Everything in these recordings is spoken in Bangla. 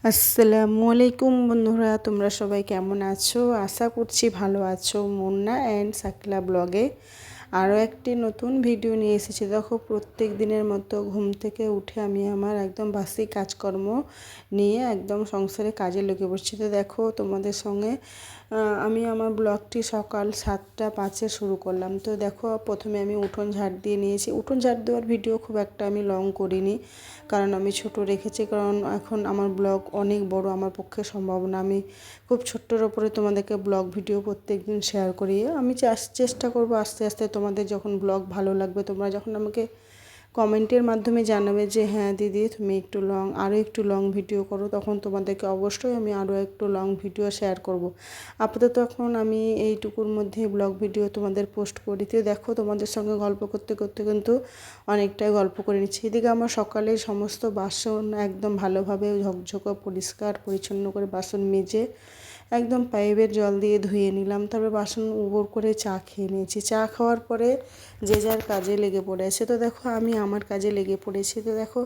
আসসালামু আলাইকুম বন্ধুরা, তোমরা সবাই কেমন আছো? আশা করছি ভালো আছো। মুন্না অ্যান্ড সাকিলা ব্লগে আরও একটি নতুন ভিডিও নিয়ে এসেছি। দেখো, প্রত্যেক দিনের মতো ঘুম থেকে উঠে আমি আমার একদম বাসি কাজকর্ম নিয়ে একদম সংসারে কাজে লেগে পড়ছি। তো দেখো, তোমাদের সঙ্গে আমি আমার ব্লগটি সকাল 7:05 শুরু করলাম। তো দেখো, প্রথমে আমি উঠোন ঝাড় দিয়ে নিয়েছি। উঠোন ঝাড় দেওয়ার ভিডিও খুব একটা আমি লং করিনি, কারণ আমি ছোট রেখেছি, কারণ এখন আমার ব্লগ অনেক বড় আমার পক্ষে সম্ভব না। আমি খুব ছোট্টর ওপরে তোমাদেরকে ব্লগ ভিডিও প্রত্যেক দিন শেয়ার করি। আমি চেষ্টা করব আস্তে আস্তে তোমাদের যখন ব্লগ ভালো লাগবে, তোমরা যখন আমাকে কমেন্টের মাধ্যমে জানাবে যে হ্যাঁ দিদি তুমি আরও একটু লং ভিডিও করো, তখন তোমাদেরকে অবশ্যই আমি আরও একটু লং ভিডিও শেয়ার করব। আপাতত এখন আমি এইটুকুর মধ্যে ব্লগ ভিডিও তোমাদের পোস্ট করি। তো দেখো, তোমাদের সঙ্গে গল্প করতে করতে কিন্তু অনেকটাই গল্প করে নিচ্ছি। এদিকে আমার সকালে সমস্ত বাসন একদম ভালোভাবে ঝকঝকে পরিষ্কার পরিচ্ছন্ন করে বাসন মেজে একদম পাইপের জল দিয়ে ধুয়ে নিলাম। তারপরে বাসন উবর করে চা খেয়ে নিয়েছি। চা খাওয়ার পরে যে যার কাজে লেগে পড়েছে। তো দেখো, আমি আমার কাজে লেগে পড়েছি। তো দেখো,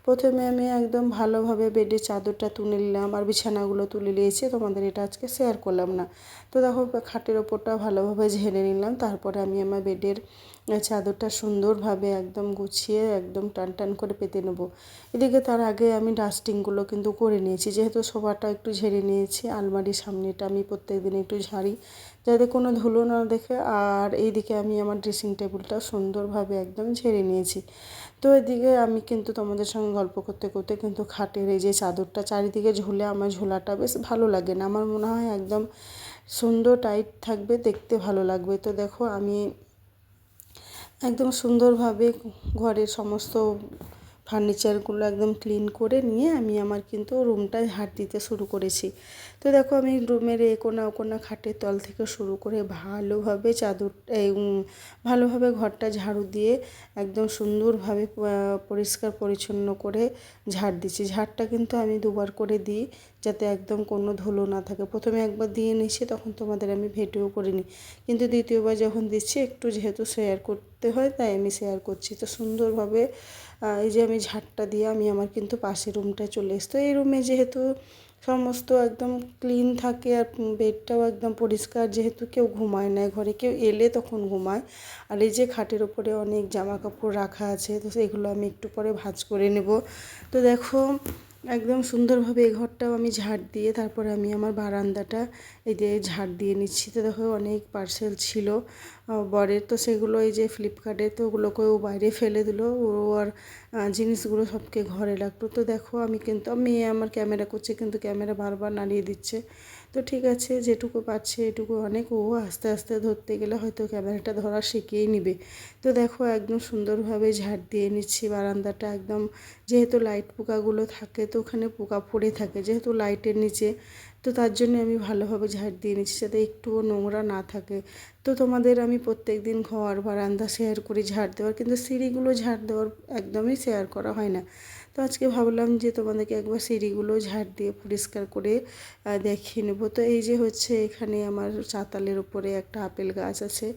প্রথমে আমি একদম ভালোভাবে বেডের চাদরটা তুলে নিলাম, আর বিছানাগুলো তুলে নিয়েছি। তোমাদের এটা আজকে শেয়ার করলাম না। তো দেখো, খাটের ওপরটা ভালোভাবে ঝেড়ে নিলাম। তারপরে আমি আমার বেডের চাদরটা সুন্দরভাবে একদম গুছিয়ে একদম টান টান করে পেতে নেবো। এদিকে তার আগে আমি ডাস্টিংগুলো কিন্তু করে নিয়েছি, যেহেতু সোফাটা একটু ঝেড়ে নিয়েছি। আলমারির সামনেটা আমি প্রত্যেকদিন একটু ঝাড়ি, যাতে কোনো ধুলো না দেখে। আর এইদিকে আমি আমার ড্রেসিং টেবিলটা সুন্দরভাবে একদম ঝেড়ে নিয়েছি। তো এদিকে আমি কিন্তু তোমাদের সঙ্গে গল্প করতে করতে কিন্তু খাটের এই যে চাদরটা চারিদিকে ঝুলে আমার ঝোলাটা বেশ ভালো লাগে না। আমার মনে হয় একদম সুন্দর টাইট থাকবে, দেখতে ভালো লাগবে। তো দেখো, আমি একদম সুন্দরভাবে ঘরের সমস্ত ফার্নিচারগুলো একদম ক্লিন করে নিয়ে আমি আমার কিন্তু রুমটা ঝাড় দিতে শুরু করেছি। তো দেখো, আমি রুমের এ কোণা ও কোণা খাটের তল থেকে শুরু করে ভালোভাবে ভালোভাবে ঘরটা ঝাড়ু দিয়ে একদম সুন্দরভাবে পরিষ্কার পরিচ্ছন্ন করে ঝাড় দিচ্ছি। ঝাড়টা কিন্তু আমি দুবার করে দিই, যাতে একদম কোনো ধুলো না থাকে। প্রথমে একবার দিয়ে নিয়েছি, তখন তোমাদের আমি ভিডিও করিনি, কিন্তু দ্বিতীয়বার যখন দিচ্ছি একটু যেহেতু শেয়ার করতে হয়, তাই আমি শেয়ার করছি। তো সুন্দরভাবে এই যে আমি ঝাড়টা দিয়ে আমি আমার কিন্তু পাশের রুমটায় চলে এসছি। তো এই রুমে যেহেতু সমস্ত একদম ক্লিন থাকে, আর বেডটাও একদম পরিষ্কার, যেহেতু কেউ ঘুমায় না ঘরে, কেউ এলে তখন ঘুমায়। আর এই যে খাটের ওপরে অনেক জামা কাপড় রাখা আছে, তো সেগুলো আমি একটু পরে ভাঁজ করে নেব। তো দেখো, একদম সুন্দরভাবে এই ঘরটাও আমি ঝাড় দিয়ে তারপরে আমি আমার বারান্দাটা এই যে ঝাড় দিয়ে নিচ্ছি। তো দেখো, অনেক পার্সেল ছিল বরের, তো সেগুলো এই যে ফ্লিপকার্টে, তো ওগুলোকেও বাইরে ফেলে দিল। ও আর জিনিসগুলো সবকে ঘরে রাখতো। তো দেখো, আমি কিন্তু মেয়ে আমার ক্যামেরা করছে, কিন্তু ক্যামেরা বারবার নাড়িয়ে দিচ্ছে। তো ঠিক আছে, যেটুকু পাচ্ছে এটুকু অনেক। ও আস্তে আস্তে ধরতে গেলে হয়তো ক্যামেরাটা ধরা শিখিয়েই নিবে। তো দেখো, একদম সুন্দরভাবে ঝাড় দিয়ে নিচ্ছি বারান্দাটা একদম। যেহেতু লাইট পোকাগুলো থাকে, তো ওখানে পোকা পড়ে থাকে যেহেতু লাইটের নিচে, তো তার জন্য আমি ভালোভাবে ঝাড় দিয়ে নিচ্ছি, যাতে একটুও নোংরা না থাকে। তো তোমাদের আমি প্রত্যেক দিন ঘর বারান্দা শেয়ার করি ঝাড় দেওয়ার, কিন্তু সিঁড়িগুলো ঝাড় দেওয়ার একদমই শেয়ার করা হয় না। তো আজকে ভাবলাম যে তোমাদেরকে একবার সিঁড়িগুলো ঝাড় দিয়ে পরিষ্কার করে দেখিয়ে নেবো। তো এই যে হচ্ছে, এখানে আমার চাতালের উপরে একটা আপেল গাছ আছে।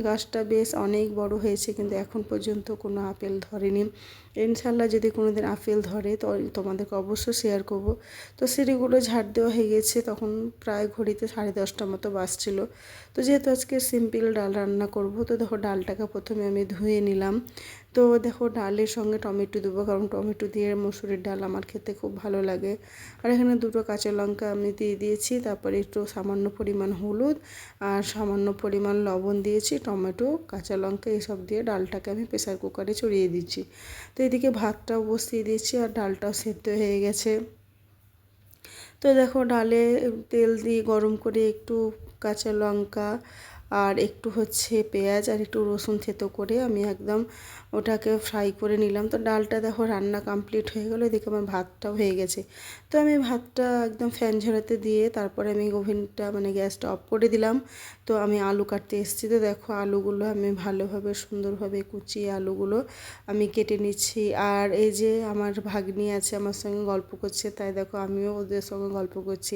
গাছটা বেশ অনেক বড় হয়েছে, কিন্তু এখন পর্যন্ত কোনো আপেল ধরেনি। ইনশাল্লাহ যদি কোনো দিন আপেল ধরে তো তোমাদেরকে অবশ্যই শেয়ার করব। তো সিঁড়িগুলো ঝাড় দেওয়া হয়ে গেছে, তখন প্রায় ঘড়িতে 10:30 মতো বাজছিল। তো যেহেতু আজকে সিম্পল ডাল রান্না করব, তো দেখো ডালটাকে প্রথমে আমি ধুয়ে নিলাম। তো দেখো, ডালের সঙ্গে টমেটো দেবো, কারণ টমেটো দিয়ে মসুরির ডাল আমার খেতে খুব ভালো লাগে। আর এখানে 2টো কাঁচা লঙ্কা আমি দিয়ে দিয়েছি, তারপরে একটু সামান্য পরিমাণ হলুদ আর সামান্য পরিমাণ লবণ দিয়েছি, টমেটো কাঁচা লঙ্কা এসব দিয়ে ডালটাকে আমি প্রেসার কুকারে চড়িয়ে দিচ্ছি। তো এদিকে ভাতটাও বসিয়ে দিয়েছি, আর ডালটাও সেদ্ধ হয়ে গেছে। তো দেখো, ডালে তেল দিয়ে গরম করে একটু কাঁচা লঙ্কা আর একটু হচ্ছে পেঁয়াজ আর একটু রসুন থেতো করে আমি একদম ওটাকে ফ্রাই করে নিলাম। তো ডালটা দেখো রান্না কমপ্লিট হয়ে গেলো, এদিকে আমার ভাতটাও হয়ে গেছে। তো আমি ভাতটা একদম ফ্যান ঝরাতে দিয়ে তারপরে আমি ওভেনটা গ্যাসটা অফ করে দিলাম। তো আমি আলু কাটতে এসেছি। তো দেখো, আলুগুলো আমি ভালোভাবে সুন্দরভাবে কুচিয়ে আলুগুলো আমি কেটে নিচ্ছি। আর এই যে আমার ভাগ্নি আছে আমার সঙ্গে গল্প করছে, তাই দেখো আমিও ওদের সঙ্গে গল্প করছি।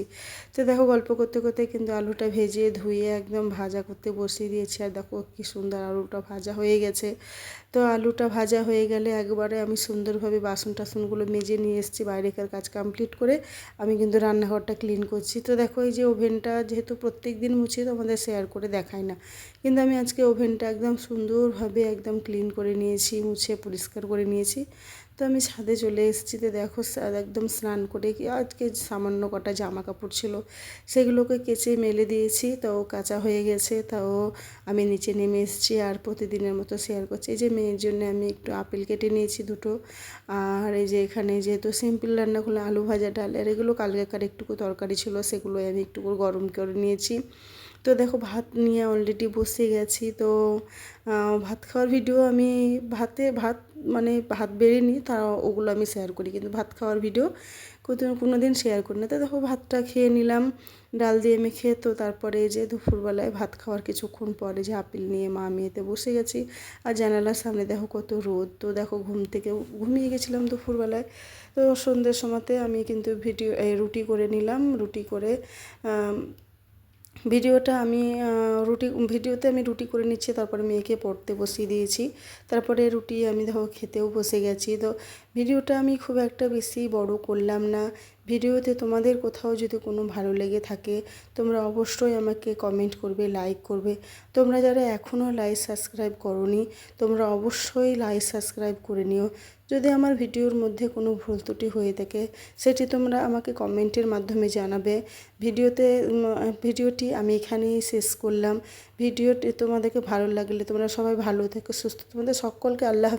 তো দেখো, গল্প করতে করতে কিন্তু আলুটা ভেজে ধুয়ে একদম ভাজা করতে করতে বসিয়ে দিয়েছি। আর দেখো কি সুন্দর আলুটা ভাজা হয়ে গেছে। তো আলুটা ভাজা হয়ে গেলে একবারে আমি সুন্দরভাবে বাসন টাসনগুলো মেজে নিয়ে এসেছি, বাইরেকার কাজ কমপ্লিট করে আমি কিন্তু রান্নাঘরটা ক্লিন করছি। তো দেখো এই যে ওভেনটা যেহেতু প্রত্যেক দিন মুছি তোমাদের শেয়ার করে দেখাই না, কিন্তু আমি আজকে ওভেনটা একদম সুন্দরভাবে একদম ক্লিন করে নিয়েছি, মুছে পরিষ্কার করে নিয়েছি। তো আমি ছাদে চলে এসেছি। তো দেখো একদম স্নান করে কি আজকে সামান্য কটা জামা কাপড় ছিল সেগুলোকে কেচে মেলে দিয়েছি, তাও কাচা হয়ে গেছে। তাও আমি নিচে নেমে এসেছি আর প্রতিদিনের মতো শেয়ার করছি। এই যে মেয়ের জন্য আমি একটু আপেল কেটে নিয়েছি দুটো। আর এই যে এখানে যেহেতু সিম্পল রান্না করলে আলু ভাজা, ডাল, আর এগুলো কালকেকার একটুকু তরকারি ছিল সেগুলো আমি একটু গরম করে নিয়েছি। তো দেখো ভাত নিয়ে অলরেডি বসে গেছি। তো ভাত খাওয়ার ভিডিও আমি ভাত মানে ভাত বেড়ে নিই, তা ওগুলো আমি শেয়ার করি, কিন্তু ভাত খাওয়ার ভিডিও কোনো দিন শেয়ার করি না। তো দেখো ভাতটা খেয়ে নিলাম ডাল দিয়ে মেখে। তো তারপরে যে দুপুরবেলায় ভাত খাওয়ার কিছুক্ষণ পরে যে আপেল নিয়ে মা মেয়েতে বসে গেছি। আর জানালার সামনে দেখো কত রোদ। তো দেখো ঘুম থেকে ঘুমিয়ে গেছিলাম দুপুরবেলায়। তো সন্ধ্যের সময়তে আমি কিন্তু রুটি করে নিলাম। রুটি করে ভিডিওতে আমি রুটি করে নিচ্ছি, তারপরে মেয়েকে পড়তে বসিয়ে দিয়েছি। তারপরে রুটি আমি দেখো খেতেও বসে গেছি। তো ভিডিওটা আমি খুব একটা বেশি বড় করলাম না। ভিডিওতে তোমাদের কোথাও যদি কোনো ভালো লেগে থাকে তোমরা অবশ্যই আমাকে কমেন্ট করবে, লাইক করবে। তোমরা যারা এখনও লাইক সাবস্ক্রাইব করোনি তোমরা অবশ্যই লাইক সাবস্ক্রাইব করে নিও। যদি আমার ভিডিওর মধ্যে কোনো ভুল ত্রুটি হয়ে থাকে সেটি তোমরা আমাকে কমেন্টের মাধ্যমে জানাবে। ভিডিওটি আমি এখানেই শেষ করলাম। ভিডিওটি তোমাদেরকে ভালো লাগলে তোমরা সবাই ভালো থেকো, সুস্থ, তোমাদের সকলকে আল্লাহ